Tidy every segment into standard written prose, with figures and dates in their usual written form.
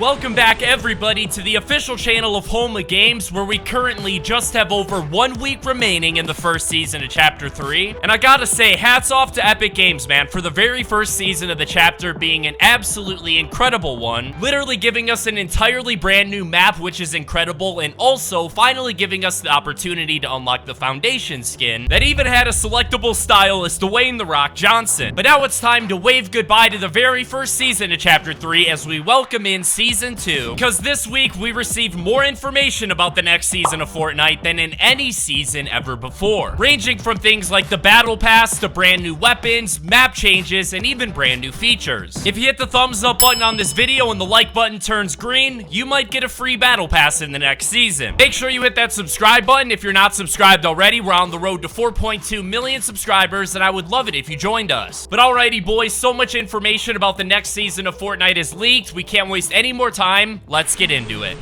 Welcome back everybody to the official channel of Home of Games, where we currently just have over 1 week remaining in the first season of Chapter 3. And I gotta say, hats off to Epic Games, man, for the very first season of the chapter being an absolutely incredible one. Literally giving us an entirely brand new map, which is incredible, and also finally giving us the opportunity to unlock the Foundation skin that even had a selectable style as Dwayne "The Rock" Johnson. But now it's time to wave goodbye to the very first season of Chapter 3 as we welcome in Season 2, because this week we received more information about the next season of Fortnite than in any season ever before, ranging from things like the battle pass to brand new weapons, map changes, and even brand new features. If you hit the thumbs up button on this video and the like button turns green, you might get a free battle pass in the next season. Make sure you hit that subscribe button if you're not subscribed already. We're on the road to 4.2 million subscribers, and I would love it if you joined us. But alrighty boys, so much information about the next season of Fortnite is leaked. We can't waste any more time. Let's get into it.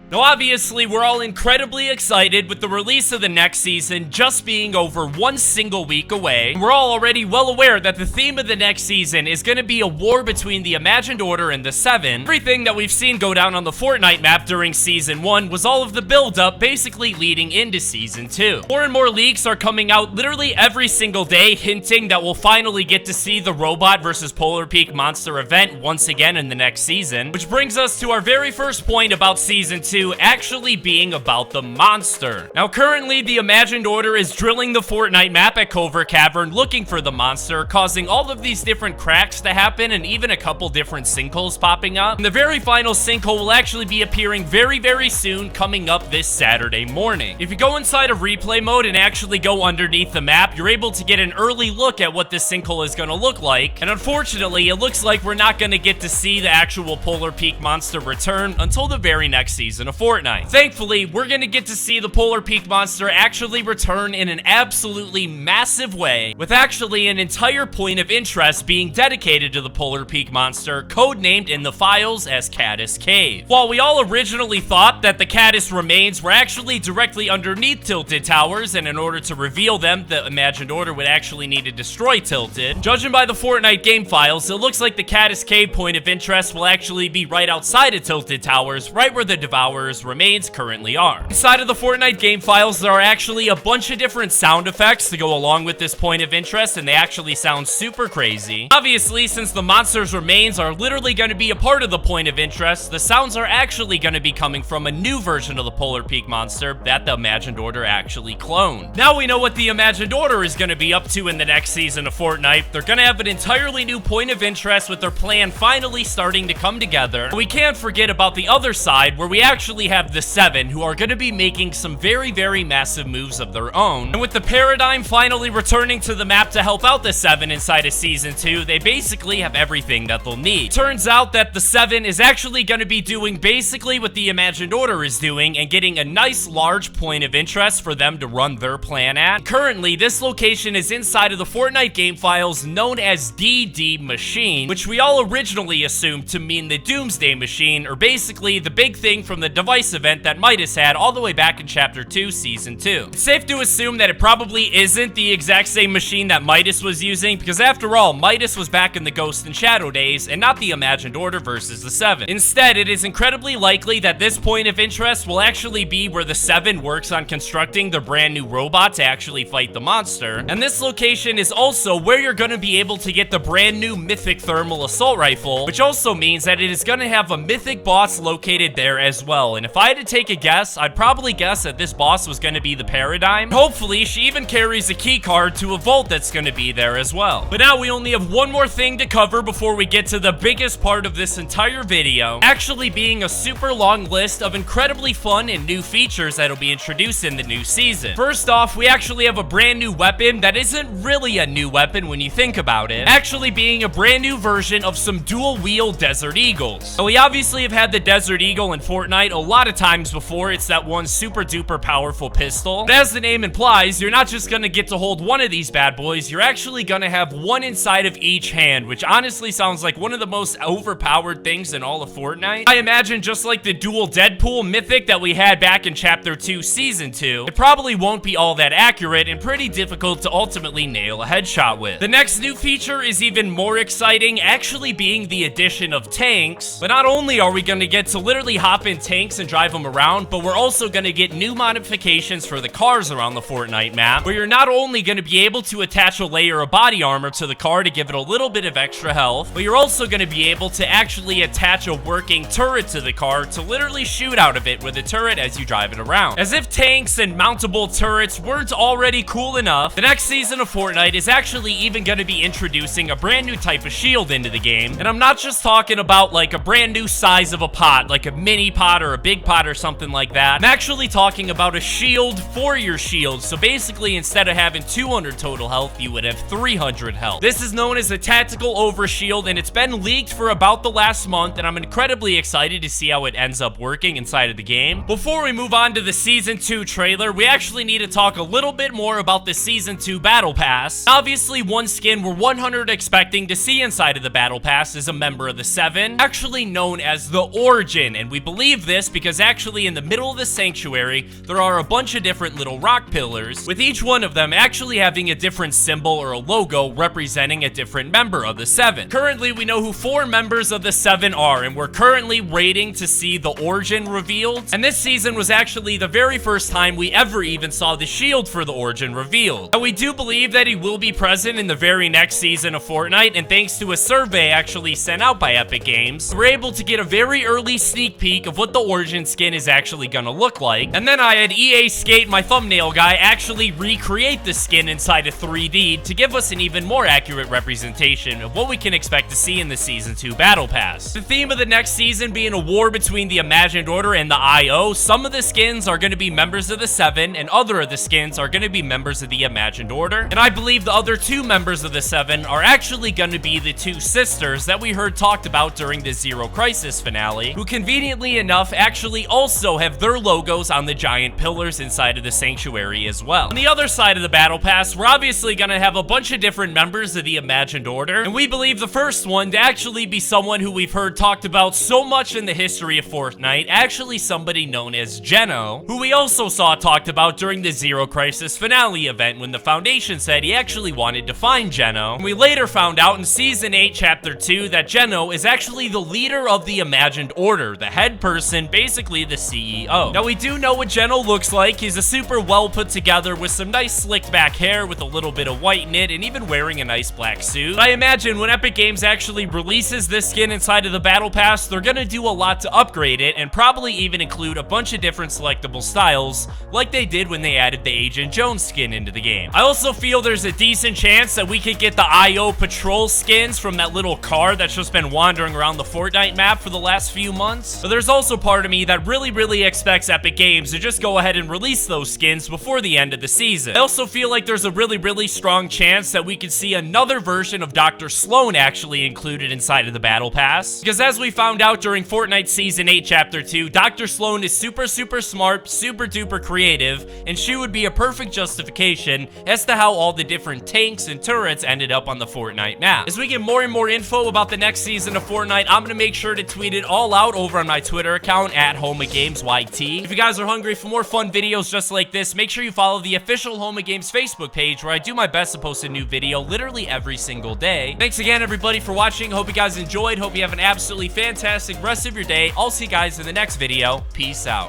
Now obviously, we're all incredibly excited with the release of the next season just being over 1 single week away. We're all already well aware that the theme of the next season is going to be a war between the Imagined Order and the Seven. Everything that we've seen go down on the Fortnite map during Season 1 was all of the build-up basically leading into Season 2. More and more leaks are coming out literally every single day, hinting that we'll finally get to see the Robot versus Polar Peak monster event once again in the next season. Which brings us to our very first point about Season 2 actually being about the monster. Now currently the Imagined Order is drilling the Fortnite map at Covert Cavern looking for the monster, causing all of these different cracks to happen and even a couple different sinkholes popping up. And the very final sinkhole will actually be appearing very soon, coming up this Saturday morning. If you go inside of replay mode and actually go underneath the map, you're able to get an early look at what this sinkhole is going to look like. And unfortunately, it looks like we're not going to get to see the actual Polar Peak monster return until the very next season of Fortnite. Thankfully, we're gonna get to see the Polar Peak monster actually return in an absolutely massive way, with actually an entire point of interest being dedicated to the Polar Peak monster, codenamed in the files as Caddis Cave. While we all originally thought that the Caddis remains were actually directly underneath Tilted Towers, and in order to reveal them, the Imagined Order would actually need to destroy Tilted, judging by the Fortnite game files, it looks like the Caddis Cave point of interest will actually be right outside of Tilted Towers, right where the Devourer's remains currently are. Inside of the Fortnite game files, there are actually a bunch of different sound effects to go along with this point of interest, and they actually sound super crazy. Obviously, since the monster's remains are literally going to be a part of the point of interest, the sounds are actually going to be coming from a new version of the Polar Peak monster that the Imagined Order actually cloned. Now we know what the Imagined Order is going to be up to in the next season of Fortnite. They're going to have an entirely new point of interest with their plan finally starting to come together. We can't forget about the other side, where we actually have the Seven, who are going to be making some very massive moves of their own. And with the Paradigm finally returning to the map to help out the Seven inside of Season 2, they basically have everything that they'll need. Turns out that the Seven is actually going to be doing basically what the Imagined Order is doing and getting a nice large point of interest for them to run their plan at. Currently, this location is inside of the Fortnite game files known as DD Machine, which we all originally assumed to mean the Doomsday Machine, or basically the big thing from the device event that Midas had all the way back in Chapter 2, Season 2. It's safe to assume that it probably isn't the exact same machine that Midas was using, because after all, Midas was back in the Ghost and Shadow days and not the Imagined Order versus the Seven. Instead, it is incredibly likely that this point of interest will actually be where the Seven works on constructing their brand new robot to actually fight the monster. And this location is also where you're going to be able to get the brand new Mythic Thermal Assault Rifle, which also means that it is going to have a Mythic boss located there as well. And if I had to take a guess, I'd probably guess that this boss was going to be the Paradigm. Hopefully, she even carries a key card to a vault that's going to be there as well. But now we only have one more thing to cover before we get to the biggest part of this entire video, actually being a super long list of incredibly fun and new features that'll be introduced in the new season. First off, we actually have a brand new weapon that isn't really a new weapon when you think about it, actually being a brand new version of some dual-wheel Desert Eagles. So we obviously have had the Desert Eagle in Fortnite Fortnite a lot of times before. It's that one super duper powerful pistol. But as the name implies, you're not just gonna get to hold one of these bad boys, you're actually gonna have one inside of each hand, which honestly sounds like one of the most overpowered things in all of Fortnite. I imagine just like the dual Deadpool mythic that we had back in Chapter 2, Season 2, it probably won't be all that accurate and pretty difficult to ultimately nail a headshot with. The next new feature is even more exciting, actually being the addition of tanks. But not only are we gonna get to literally hop in tanks and drive them around, but we're also gonna get new modifications for the cars around the Fortnite map, where you're not only gonna be able to attach a layer of body armor to the car to give it a little bit of extra health, but you're also gonna be able to actually attach a working turret to the car to literally shoot out of it with a turret as you drive it around. As if tanks and mountable turrets weren't already cool enough, the next season of Fortnite is actually even gonna be introducing a brand new type of shield into the game. And I'm not just talking about like a brand new size of a pot, like a mini pot or a big pot or something like that. I'm actually talking about a shield for your shield. So basically, instead of having 200 total health, you would have 300 health. This is known as a tactical overshield, and it's been leaked for about the last month, and I'm incredibly excited to see how it ends up working inside of the game. Before we move on to the Season 2 trailer, we actually need to talk a little bit more about the Season 2 Battle Pass. Obviously, one skin we're 100 expecting to see inside of the Battle Pass is a member of the 7, actually known as the Origin, and we believe this because actually in the middle of the sanctuary, there are a bunch of different little rock pillars, with each one of them actually having a different symbol or a logo representing a different member of the 7. Currently, we know who 4 members of the 7 are, and we're currently waiting to see the Origin revealed, and this season was actually the very first time we ever even saw the shield for the Origin revealed. And we do believe that he will be present in the very next season of Fortnite, and thanks to a survey actually sent out by Epic Games, we're able to get a very early sneak peek of what the Origin skin is actually gonna look like. And then I had EA Skate, my thumbnail guy, actually recreate the skin inside of 3D to give us an even more accurate representation of what we can expect to see in the Season 2 Battle Pass. The theme of the next season being a war between the Imagined Order and the IO, some of the skins are going to be members of the 7, and other of the skins are going to be members of the Imagined Order. And I believe the other 2 members of the 7 are actually going to be the 2 sisters that we heard talked about during the Zero Crisis finale, who conveniently enough actually also have their logos on the giant pillars inside of the sanctuary as well. On the other side of the Battle Pass, we're obviously going to have a bunch of different members of the Imagined Order, and we believe the first one to actually be someone who we've heard talked about so much in the history of Fortnite, actually somebody known as Geno, who we also saw talked about during the Zero Crisis finale event when the Foundation said he actually wanted to find Geno. And we later found out in Season 8, Chapter 2 that Geno is actually the leader of the Imagined Order, the head person, basically the CEO. Now we do know what Geno looks like. He's a super well put together with some nice slicked back hair with a little bit of white in it, and even wearing a nice black suit. But I imagine when Epic Games actually releases this skin inside of the Battle Pass, they're gonna do a lot to upgrade it, and probably even include a bunch of different selectable styles, like they did when they added the Agent Jones skin into the game. I also feel there's a decent chance that we could get the IO Patrol skins from that little car that's just been wandering around the Fortnite map for the last few months. But there's also part of me that really expects Epic Games to just go ahead and release those skins before the end of the season. I also feel like there's a really strong chance that we could see another version of Dr. Sloan actually included inside of the Battle Pass, because as we found out during Fortnite Season 8 Chapter 2, Dr. Sloan is super smart, super duper creative, and she would be a perfect justification as to how all the different tanks and turrets ended up on the Fortnite map. As we get more and more info about the next season of Fortnite, I'm gonna make sure to tweet it all out over on my Twitter account at HomeOfGamesYT. If you guys are hungry for more fun videos just like this, make sure you follow the official Home of Games Facebook page, where I do my best to post a new video literally every single day. Thanks again, everybody, for watching. Hope you guys enjoyed. Hope you have an absolutely fantastic rest of your day. I'll see you guys in the next video. Peace out.